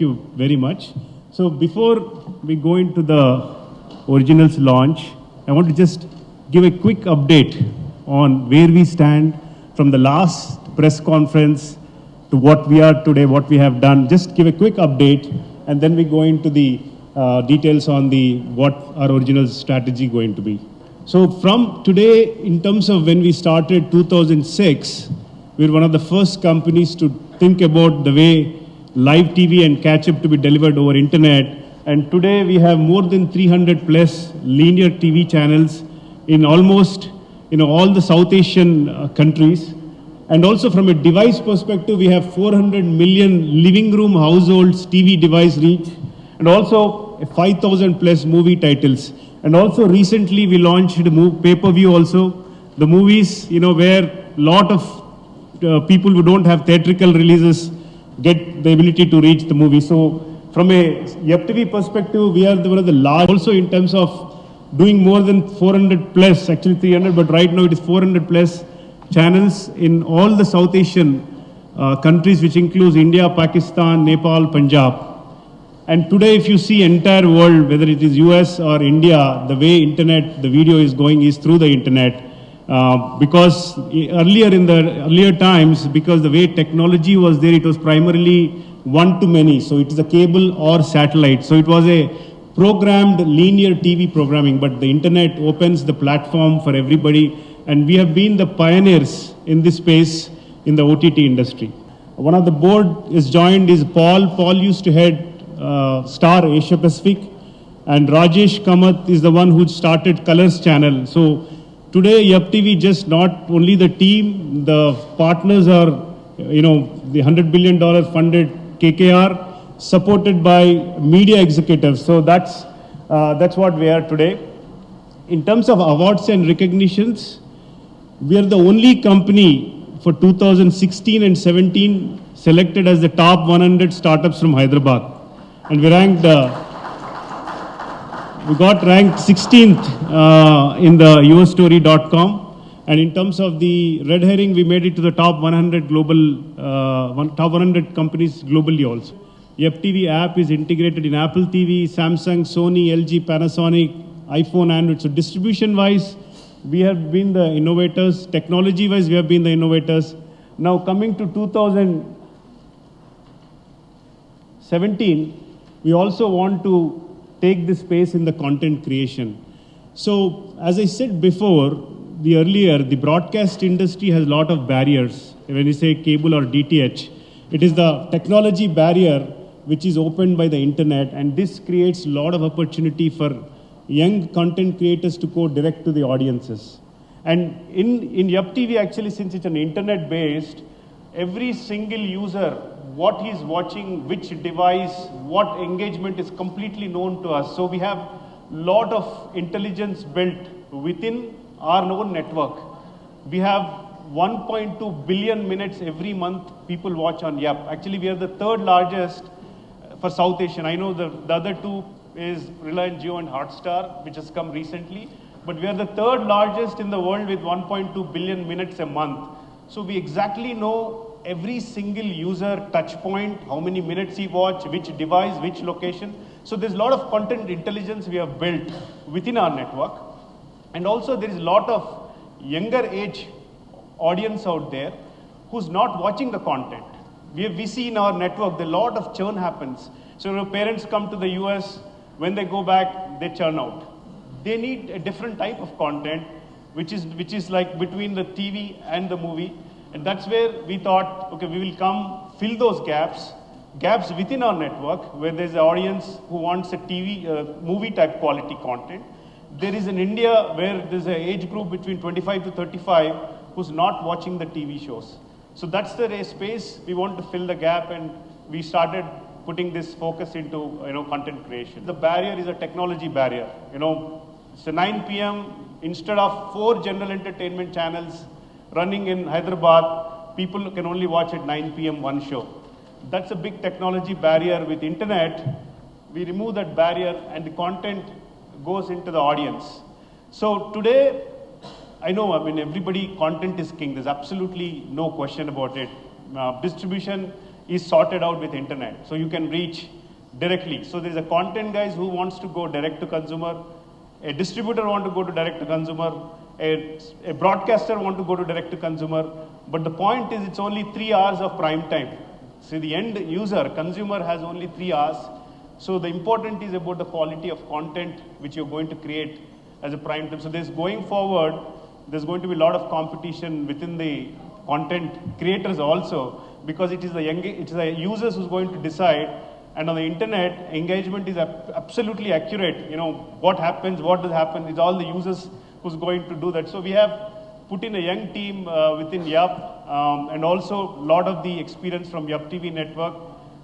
you very much. So before we go into the originals launch, I want to just give a quick update on where we stand from the last press conference to what we are today, what we have done. Just give a quick update, and then we go into the details on the what our original strategy going to be. So from today, in terms of when we started 2006, we're one of the first companies to think about the way live TV and catch-up to be delivered over internet. And today we have more than 300 plus linear TV channels in almost all the South Asian countries. And also from a device perspective, we have 400 million living room households TV device reach, and also 5,000 plus movie titles. And also recently we launched pay-per-view also. The movies, where a lot of people who don't have theatrical releases get the ability to reach the movie. So from a YuppTV perspective, we are one of the large, also in terms of doing more than 400 plus, actually 300, but right now it is 400 plus channels in all the South Asian countries, which includes India, Pakistan, Nepal, Punjab. And today, if you see entire world, whether it is US or India, the way internet, the video is going is through the internet. Because earlier times, because the way technology was there, it was primarily one-to-many. So it is a cable or satellite. So it was a programmed linear TV programming, but the internet opens the platform for everybody. And we have been the pioneers in this space in the OTT industry. One of the board is joined is Paul. Paul used to head Star Asia Pacific, and Rajesh Kamath is the one who started Colors channel. So today YuppTV just not only the team, the partners are, the $100 billion funded KKR, supported by media executives. So that's what we are today. In terms of awards and recognitions, we are the only company for 2016 and 17 selected as the top 100 startups from Hyderabad. And we ranked, we got ranked 16th in the ustory.com. And in terms of the red herring, we made it to the top 100 global, top 100 companies globally also. YuppTV app is integrated in Apple TV, Samsung, Sony, LG, Panasonic, iPhone, Android. So distribution-wise, we have been the innovators. Technology-wise, we have been the innovators. Now coming to 2017, we also want to take this space in the content creation. So as I said before, the broadcast industry has a lot of barriers. When you say cable or DTH, it is the technology barrier which is opened by the internet, and this creates a lot of opportunity for young content creators to go direct to the audiences. And in YuppTV, actually, since it's an internet-based, every single user, what he's watching, which device, what engagement is completely known to us. So we have a lot of intelligence built within our own network. We have 1.2 billion minutes every month people watch on Yupp. Actually, we are the third largest for South Asian. I know the other two is Reliance Jio and Hotstar, which has come recently. But we are the third largest in the world with 1.2 billion minutes a month. So we exactly know every single user touch point, how many minutes he watch, which device, which location. So there's a lot of content intelligence we have built within our network. And also there is a lot of younger age audience out there who's not watching the content. We see in our network, a lot of churn happens. So parents come to the US, when they go back, they churn out. They need a different type of content, which is like between the TV and the movie. And that's where we thought, okay, we will come fill those gaps within our network, where there's an audience who wants a movie type quality content. There is in India where there's an age group between 25 to 35 who's not watching the TV shows. So that's the space we want to fill the gap, and we started putting this focus into content creation. The barrier is a technology barrier. It's 9 p.m. Instead of 4 general entertainment channels running in Hyderabad, people can only watch at 9 p.m. one show. That's a big technology barrier. With internet, we remove that barrier and the content goes into the audience. So today, everybody, content is king. There's absolutely no question about it. Distribution is sorted out with internet. So you can reach directly. So there's a content guys who wants to go direct to consumer, a distributor want to go to direct to consumer, a broadcaster want to go to direct to consumer. But the point is it's only 3 hours of prime time. So the end user, consumer has only 3 hours. So the important is about the quality of content which you're going to create as a prime time. So there's going forward, there's going to be a lot of competition within the content creators also, because it is the users who's going to decide. And on the internet, engagement is absolutely accurate. You know, what happens, what does happen, it's all the users who's going to do that. So we have put in a young team within Yupp, and also a lot of the experience from YuppTV network.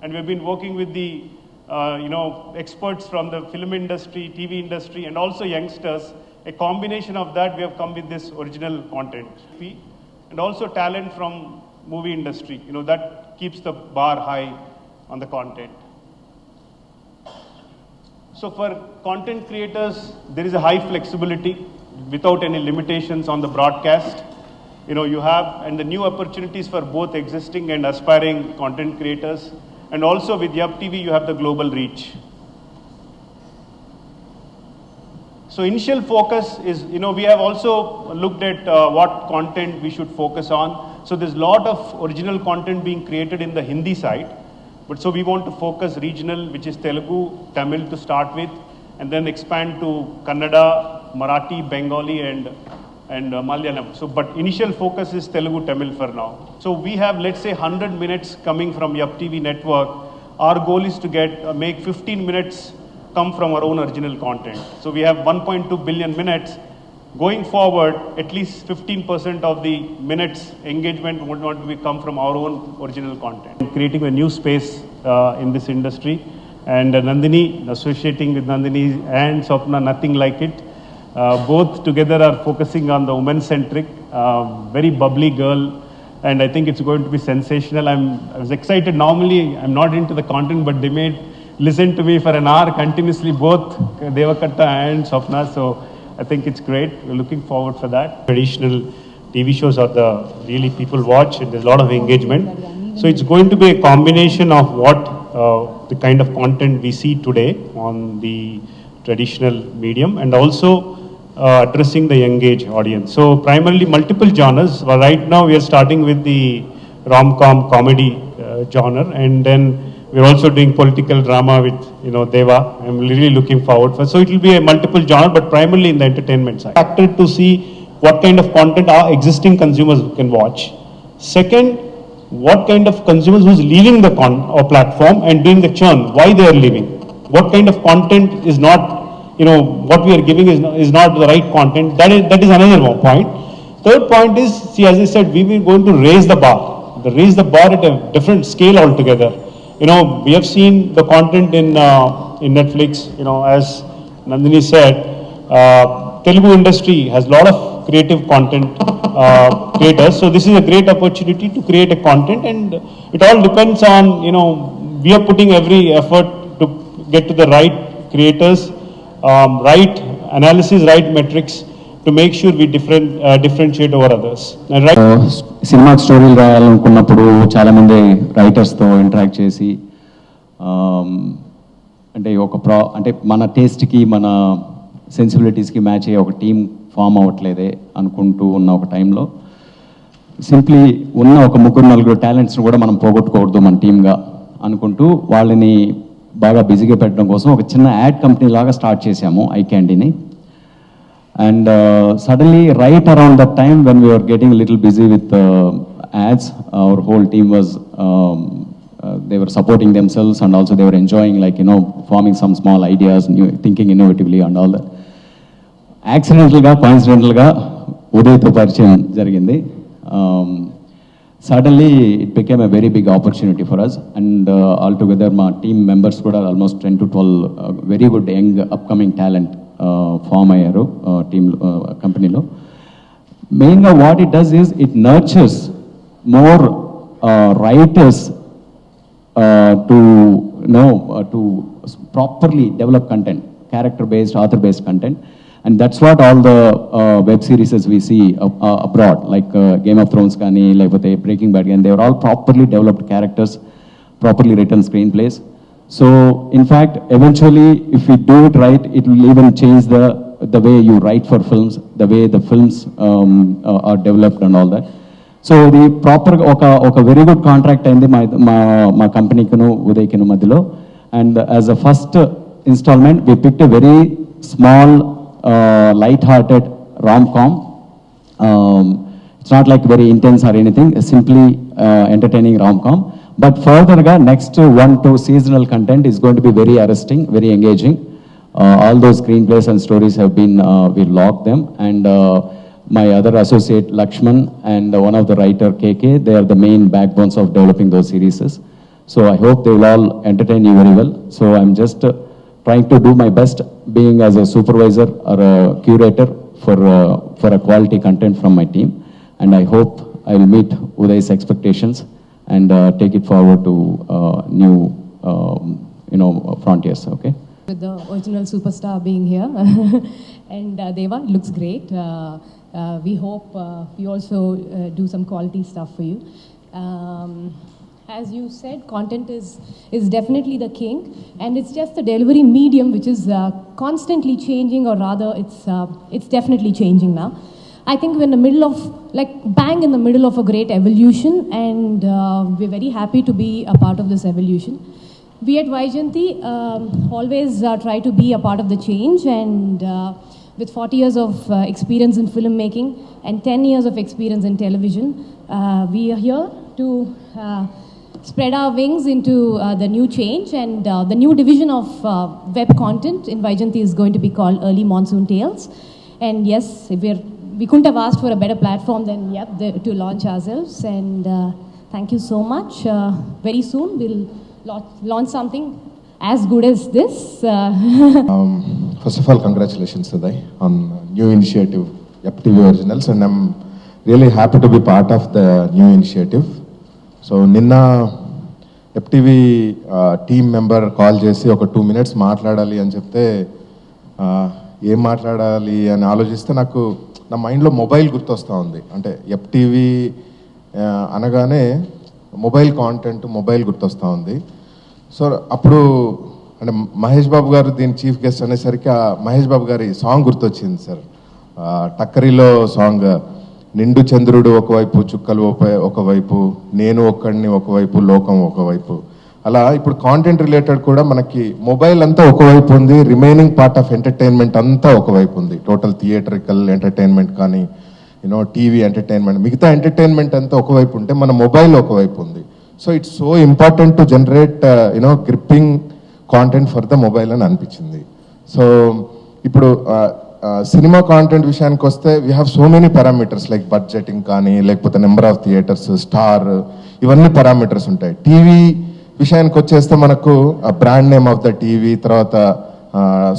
And we've been working with the experts from the film industry, TV industry, and also youngsters. A combination of that, we have come with this original content. And also talent from movie industry. You know, that keeps the bar high on the content. So for content creators, there is a high flexibility without any limitations on the broadcast. You know, you have, and the new opportunities for both existing and aspiring content creators. And also with YuppTV, you have the global reach. So initial focus is, we have also looked at what content we should focus on. So there's a lot of original content being created in the Hindi side. But so we want to focus regional, which is Telugu, Tamil to start with, and then expand to Kannada, Marathi, Bengali, and Malayalam. So, but initial focus is Telugu, Tamil for now. So we have, let's say, 100 minutes coming from YuppTV network. Our goal is to make 15 minutes come from our own original content. So we have 1.2 billion minutes. Going forward, at least 15% of the minutes engagement would not come from our own original content. Creating a new space in this industry. And Nandini, associating with Nandini and Swapna, nothing like it. Both together are focusing on the women-centric, very bubbly girl. And I think it's going to be sensational. I was excited. Normally, I'm not into the content, but they made listen to me for an hour continuously, both Devakatta and Swapna. So I think it's great. We're looking forward for that. Traditional TV shows are the really people watch, and there's a lot of engagement. So it's going to be a combination of what the kind of content we see today on the traditional medium, and also addressing the young age audience. So primarily multiple genres. Right now we are starting with the rom-com comedy genre, and then we're also doing political drama with Deva. I'm really looking forward for. So it will be a multiple genre, but primarily in the entertainment side. Factor to see what kind of content our existing consumers can watch. Second, what kind of consumers who's leaving the platform and doing the churn, why they are leaving. What kind of content is not, what we are giving is not the right content. That is another point. Third point is, see, as I said, we were going to raise the bar. Raise the bar at a different scale altogether. We have seen the content in Netflix, as Nandini said, Telugu industry has a lot of creative content creators. So this is a great opportunity to create a content, and it all depends on, we are putting every effort to get to the right creators, right analysis, right metrics, to make sure we differentiate over others. సినిమాకి స్టోరీలు రాయాలనుకున్నప్పుడు చాలామంది రైటర్స్తో interact చేసి అంటే మన టేస్ట్కి మన సెన్సిబిలిటీస్కి match అయ్యే ఒక టీం ఫామ్ అవ్వట్లేదే అనుకుంటూ ఉన్న ఒక టైంలో సింప్లీ ఉన్న ఒక 3-4 టాలెంట్స్ని కూడా మనం పోగొట్టుకోవద్దు మన టీమ్గా అనుకుంటూ వాళ్ళని బాగా బిజీగా పెట్టడం కోసం ఒక చిన్న యాడ్ కంపెనీ లాగా స్టార్ట్ చేశాము ఐక్యాండీని. And suddenly, right around that time when we were getting a little busy with ads, our whole team was, they were supporting themselves, and also they were enjoying, forming some small ideas, thinking innovatively and all that. Accidentally, coincidentally, Udayto Parichayam jarigindi. Suddenly, it became a very big opportunity for us, and altogether, my team members were almost 10 to 12 very good young upcoming talent. Form అయ్యారు team కంపెనీలో. మెయిన్గా what it does is it nurtures more writers to properly develop content, character based, author based content. And that's what all the web series we see abroad, like Game of Thrones కానీ లేకపోతే Breaking Bad కానీ, they are all properly developed characters properly written screenplays. So, in fact, eventually, if we do it right, it will even change the way you write for films, the way the films are developed and all that. So, the proper, oka very good contract అయింది మా కంపెనీకిను ఉదయ్కిను మధ్యలో. And as a first installment, we picked a very small, light-hearted rom-com. It's not like very intense or anything, simply entertaining rom-com. But further, next 1-2 seasonal content is going to be very arresting, very engaging. All those screenplays and stories have been, we logged them. And my other associate, Lakshman, and one of the writer, KK, they are the main backbones of developing those series. So I hope they will all entertain you very well. So I'm just trying to do my best being as a supervisor or a curator for a quality content from my team. And I hope I will meet Uday's expectations and take it forward to new, frontiers, okay? With the original superstar being here. And Deva, looks great. We hope we also do some quality stuff for you. As you said, content is definitely the king, and it's just the delivery medium which is constantly changing, or rather it's definitely changing now. I think we're in the middle of, like, bang in the middle of a great evolution, and we're very happy to be a part of this evolution. We at Vaijayanti always try to be a part of the change, and with 40 years of experience in filmmaking and 10 years of experience in television, we are here to spread our wings into the new change, and the new division of web content in Vaijayanti is going to be called Early Monsoon Tales. And yes, we couldn't have asked for a better platform than to launch ourselves. And thank you so much. Very soon we'll launch something as good as this. First of all, congratulations, Uday, on new initiative, YuppTV Originals, and I'm really happy to be part of the new initiative. So నిన్న YuppTV team member call చేసి ఒక 2 minutes మాట్లాడాలి అని చెప్తే ఏం మాట్లాడాలి అని ఆలోచిస్తే నాకు నా మైండ్లో మొబైల్ గుర్తొస్తూ ఉంది. అంటే YuppTV అనగానే మొబైల్ కాంటెంట్, మొబైల్ గుర్తొస్తూ ఉంది. సో అప్పుడు అంటే మహేష్ బాబు గారు దీని చీఫ్ గెస్ట్ అనేసరికి మహేష్ బాబు గారి సాంగ్ గుర్తొచ్చింది సార్. టక్కరిలో సాంగ్, నిండు చంద్రుడు ఒకవైపు, చుక్కలు ఒకవైపు, నేను ఒక్కడిని ఒకవైపు, లోకం ఒకవైపు. అలా ఇప్పుడు కాంటెంట్ రిలేటెడ్ కూడా మనకి మొబైల్ అంతా ఒకవైపు ఉంది, రిమైనింగ్ పార్ట్ ఆఫ్ ఎంటర్టైన్మెంట్ అంతా ఒకవైపు ఉంది. టోటల్ థియేటరికల్ ఎంటర్టైన్మెంట్ కానీ టీవీ ఎంటర్టైన్మెంట్, మిగతా ఎంటర్టైన్మెంట్ అంతా ఒకవైపు ఉంటే మన మొబైల్ ఒకవైపు ఉంది. So it's so important to generate gripping content for the mobile అని అనిపించింది. సో ఇప్పుడు సినిమా కాంటెంట్ విషయానికి వస్తే we have so many parameters, like budgeting కానీ, లేకపోతే నెంబర్ ఆఫ్ థియేటర్స్, స్టార్, ఇవన్నీ పారామీటర్స్ ఉంటాయి. టీవీ విషయానికి వచ్చేస్తే మనకు brand name of the TV, తర్వాత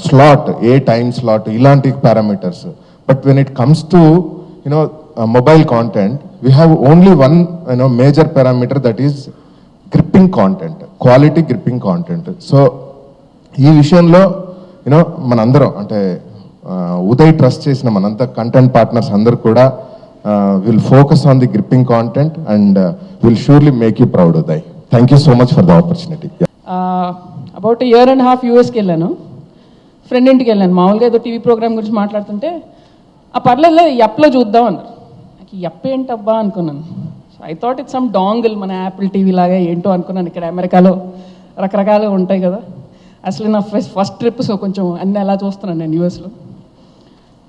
స్లాట్, ఏ టైమ్ స్లాట్, ఇలాంటి parameters. But when it comes to mobile content, we have only one major parameter, that is gripping content, quality gripping content. So ఈ విషయంలో మనందరం అంటే Uday trust చేసిన మనంతా content partners అందరూ కూడా will focus on the gripping content and will surely make you proud, Uday. Thank you so much for the opportunity. About year and half యూఎస్కి వెళ్ళాను, ఫ్రెండ్ ఇంటికి వెళ్ళాను. మామూలుగా ఏదో టీవీ ప్రోగ్రామ్ గురించి మాట్లాడుతుంటే పర్లేదు యప్లో చూద్దాం అన్నారు. నాకు యప్ ఏంటబ్బా అనుకున్నాను. So I thought it's some dongle, మన యాపిల్ టీవీ లాగా ఏంటో అనుకున్నాను. ఇక్కడ అమెరికాలో రకరకాలుగా ఉంటాయి కదా. అసలు నా ఫస్ట్ ట్రిప్, సో కొంచెం అన్నీ అలా చూస్తున్నాను నేను యూఎస్లో.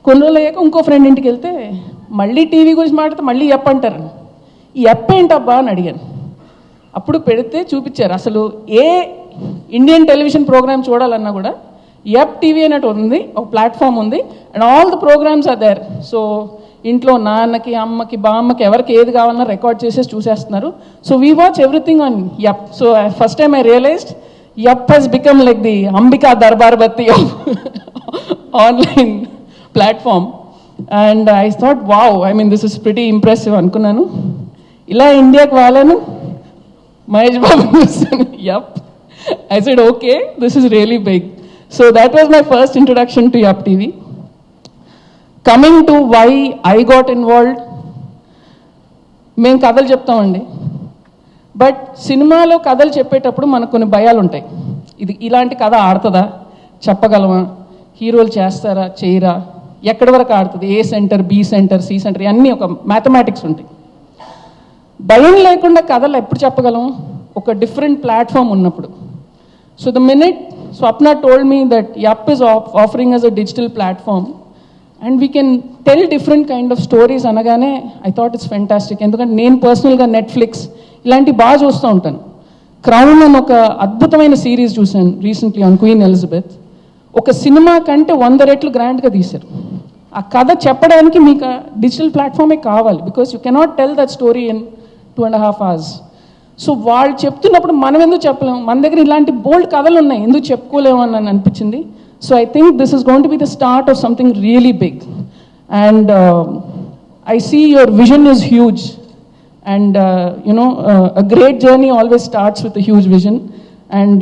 కొన్ని రోజులు అయ్యాక ఇంకో ఫ్రెండ్ ఇంటికి వెళ్తే మళ్ళీ టీవీ గురించి మాట్లాడితే మళ్ళీ యప్ అంటారు. ఈ యప్ ఏంటబ్బా అని అడిగాను. అప్పుడు పెడితే చూపించారు అసలు ఏ ఇండియన్ టెలివిజన్ ప్రోగ్రామ్ చూడాలన్నా కూడా YuppTV అన్నట్టు ఉంది, ఒక ప్లాట్ఫామ్ ఉంది, and all the programs are there. So ఇంట్లో నాన్నకి, అమ్మకి, బామ్మకి ఎవరికి ఏది కావాలన్నా రికార్డ్ చేసేసి చూసేస్తున్నారు. So we watch everything on Yupp. So first time I realized Yupp has become like the Ambika Darbar Batti of online platform. And I thought wow, I mean this is pretty impressive అనుకున్నాను. ఇలా ఇండియాకి వాళ్ళను మహేష్ బాబు చూస్తాను Yupp. I said, okay, this is really big. So that was my first introduction to YuppTV. Coming to why I got involved, మేము కథలు చెప్తామండి. But సినిమాలో కథలు చెప్పేటప్పుడు మనకు కొన్ని భయాలు ఉంటాయి. ఇది ఇలాంటి కథ ఆడుతుందా, చెప్పగలమా, హీరోలు చేస్తారా చేయరా, ఎక్కడి వరకు ఆడుతుంది, A centre, B centre, C centre, ఇవన్నీ ఒక మ్యాథమెటిక్స్ ఉంటాయి. భయం లేకుండా కథలు ఎప్పుడు చెప్పగలం? ఒక డిఫరెంట్ ప్లాట్ఫామ్ ఉన్నప్పుడు. So the minute Swapna told me that app is offering us a digital platform and we can tell different kind of stories అనగానే ఐ థాట్ ఇట్స్ ఫెంటాస్టిక్. ఎందుకంటే నేను పర్సనల్గా నెట్ఫ్లిక్స్ ఇలాంటి బాగా చూస్తూ ఉంటాను. క్రౌన్ అని ఒక అద్భుతమైన సిరీస్ చూశాను రీసెంట్లీ ఆన్ క్వీన్ ఎలిజబెత్. ఒక సినిమా కంటే 100 రెట్లు గ్రాండ్గా తీశారు. ఆ కథ చెప్పడానికి మీకు డిజిటల్ ప్లాట్ఫామే కావాలి, because you cannot tell that story in 2.5 hours. So వాళ్ళు చెప్తున్నప్పుడు మనం ఎందుకు చెప్పలేము? మన దగ్గర ఇలాంటి బోల్డ్ కథలు ఉన్నాయి, ఎందుకు చెప్పుకోలేము అని అనిపించింది. So I think this is going to be the start of something really big. And I see your vision is huge. And a great journey always starts with a huge vision. And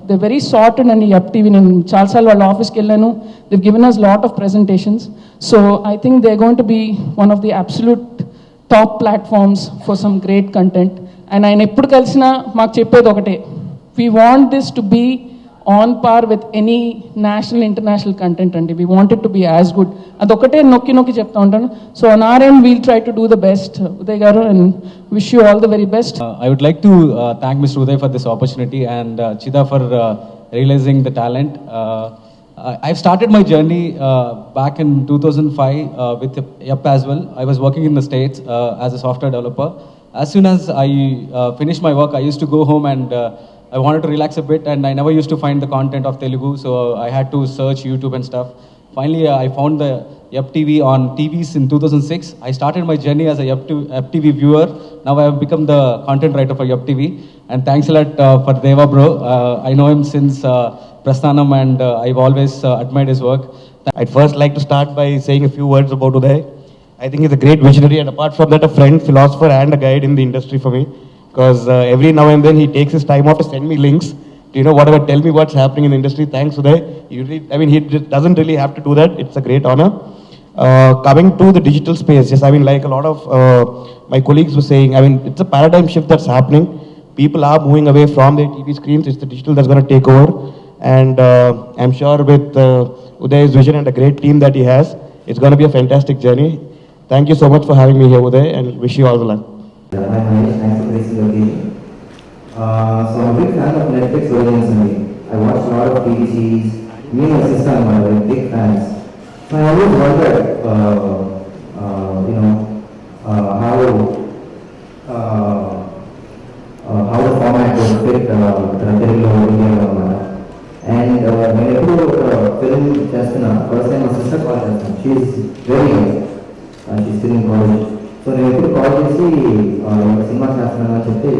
they're very sorted and YuppTV in Chalsal wal office ki ellanu. They've given us lot of presentations. So I think they're going to be one of the absolute top platforms for some great content. And I eppudu kalsina maaku cheppedi okate, we want this to be on par with any national international content and we want it to be as good. Adokate nokki chepta untanu. So on our end we'll try to do the best, Uday garu, and wish you all the very best. I would like to thank Mr. Uday for this opportunity and Chida for realizing the talent. I've started my journey back in 2005 with Yupp as well. I was working in the States as a software developer. As soon as I finished my work, I used to go home and I wanted to relax a bit, and I never used to find the content of Telugu, so I had to search YouTube and stuff. Finally, I found the YuppTV on TVs in 2006. I started my journey as a YuppTV viewer. Now I have become the content writer for YuppTV, and thanks a lot for Deva bro. I know him since Prasthanam, and I've always admired his work. I'd first like to start by saying a few words about Uday. I think he's a great visionary, and apart from that, a friend, philosopher, and a guide in the industry for me. Because every now and then he takes his time off to send me links to, whatever, tell me what's happening in the industry. Thanks, Uday. He doesn't really have to do that. It's a great honor. Coming to the digital space, yes, like a lot of my colleagues were saying, it's a paradigm shift that's happening. People are moving away from their TV screens. It's the digital that's going to take over. And I'm sure with Uday's vision and the great team that he has, it's going to be a fantastic journey. Thank you so much for having me here, Uday, and wish you all the luck. Hi Mahesh, thanks for gracing the occasion. So I'm a big fan of Netflix originals only. I watch a lot of TV series. Me and my sister are very big fans. So I always wondered, how the format will fit Telugu or Indian. And when I put film chestuna, first time my sister called chestuna. She is very young. She's still in college. So నేను ఎప్పుడు call చేసి cinema చేస్తున్నాను అని చెప్తే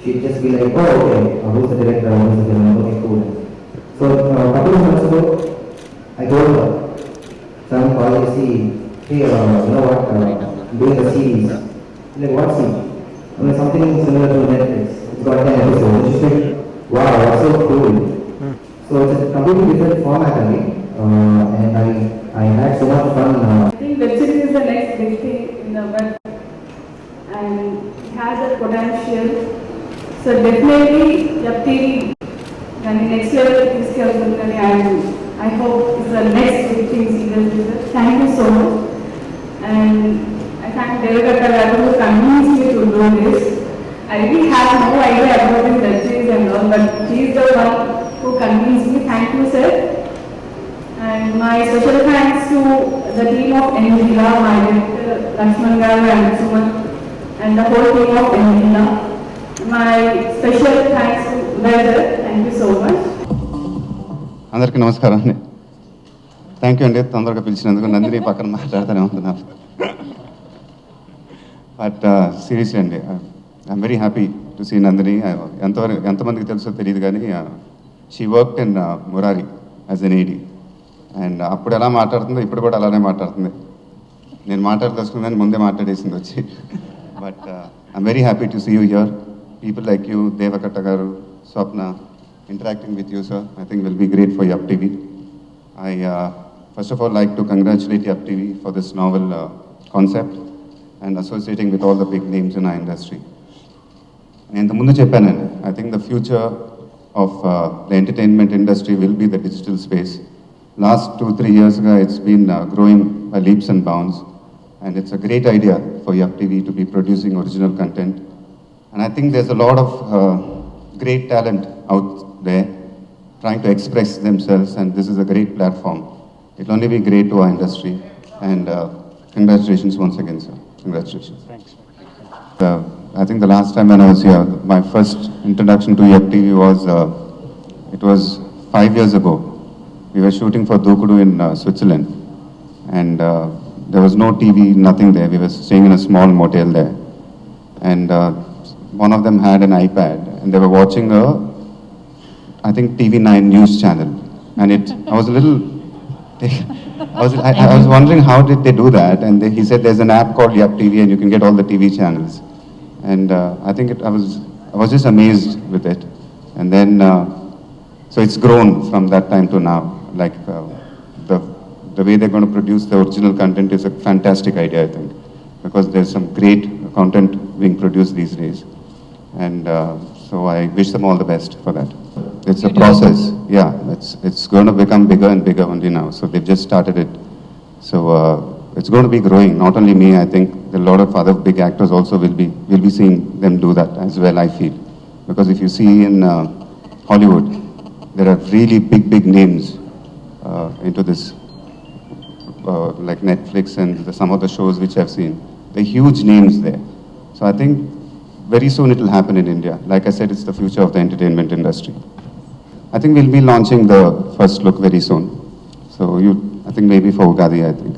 she just be like okay who's the director who's the film ఎక్కువ. So couple months ago I told her, some call చేసి hey what doing the series like what series, something similar to Netflix, it's got 10 episodes. She said wow, that's so cool. So it's a completely different format only, and I had so much fun. I think web series is the next big thing in the web, and it has a potential. So definitely YuppTV and the next level is coming, and I hope it's the next big thing in the future. Thank you so much, and I thank Devagatta who convinced me to do this. I really have no idea about this web series and all, but he is the one who convinced me. Thank you, sir. And my special thanks to the team of Envila, my director Lakshman Garu and Suman, and the whole team of Envila. My special thanks to Uday sir. Thank you so much. అందరికీ నమస్కారం అండి. Thank you అండి తొందరగా పిలిచినందుకు. నందిని పక్కన మాట్లాడుతూనే ఉంటున్నారు. But seriously అండి, I'm very happy to see Nandini. ఎంతమందికి తెలుసో తెలియదు కానీ she work in Murari as an AD. And అప్పుడు ఎలా మాట్లాడుతుందో ఇప్పుడు కూడా అలానే మాట్లాడుతుంది. నేను మాట్లాడదలుచుకున్నాను ముందే మాట్లాడేసింది వచ్చి. But I'm very happy to see you here. People like you, Deva Katta గారు, స్వప్న, interacting with you, sir, I think will be great for YuppTV. I first of all like to congratulate YuppTV for this novel concept and associating with all the big names in our industry. నేను ఇంతకుముందు చెప్పానండి, I think the future of the entertainment industry will be the digital space. Last 2-3 years ago, it's been growing by leaps and bounds, and it's a great idea for YuppTV to be producing original content. And I think there's a lot of great talent out there trying to express themselves, and this is a great platform. It'll only be great to our industry, and congratulations once again, sir. Congratulations. Thanks. I think the last time when I was here, my first introduction to YuppTV was, it was 5 years ago. We were shooting for Dokudu in Switzerland, and there was no TV, nothing there. We were staying in a small motel there, and one of them had an iPad, and they were watching I think TV9 news channel, and I was a little, I was wondering how did they do that, and he said there's an app called YuppTV, and you can get all the TV channels, and I think I was just amazed with it, and then so it's grown from that time to now. Like the way they're going to produce the original content is a fantastic idea, I think, because there's some great content being produced these days, and so I wish them all the best for that. It's a process. Yeah, it's going to become bigger and bigger only now. So they've just started it. So it's going to be growing. Not only me, I think a lot of other big actors also will be seeing them do that as well, I feel. Because if you see in Hollywood, there are really big names into this, like Netflix and some of the shows which I've seen. They're huge names there. So I think very soon it will happen in India. Like I said, it's the future of the entertainment industry. I think we'll be launching the first look very soon. So I think maybe for Ugadi, I think.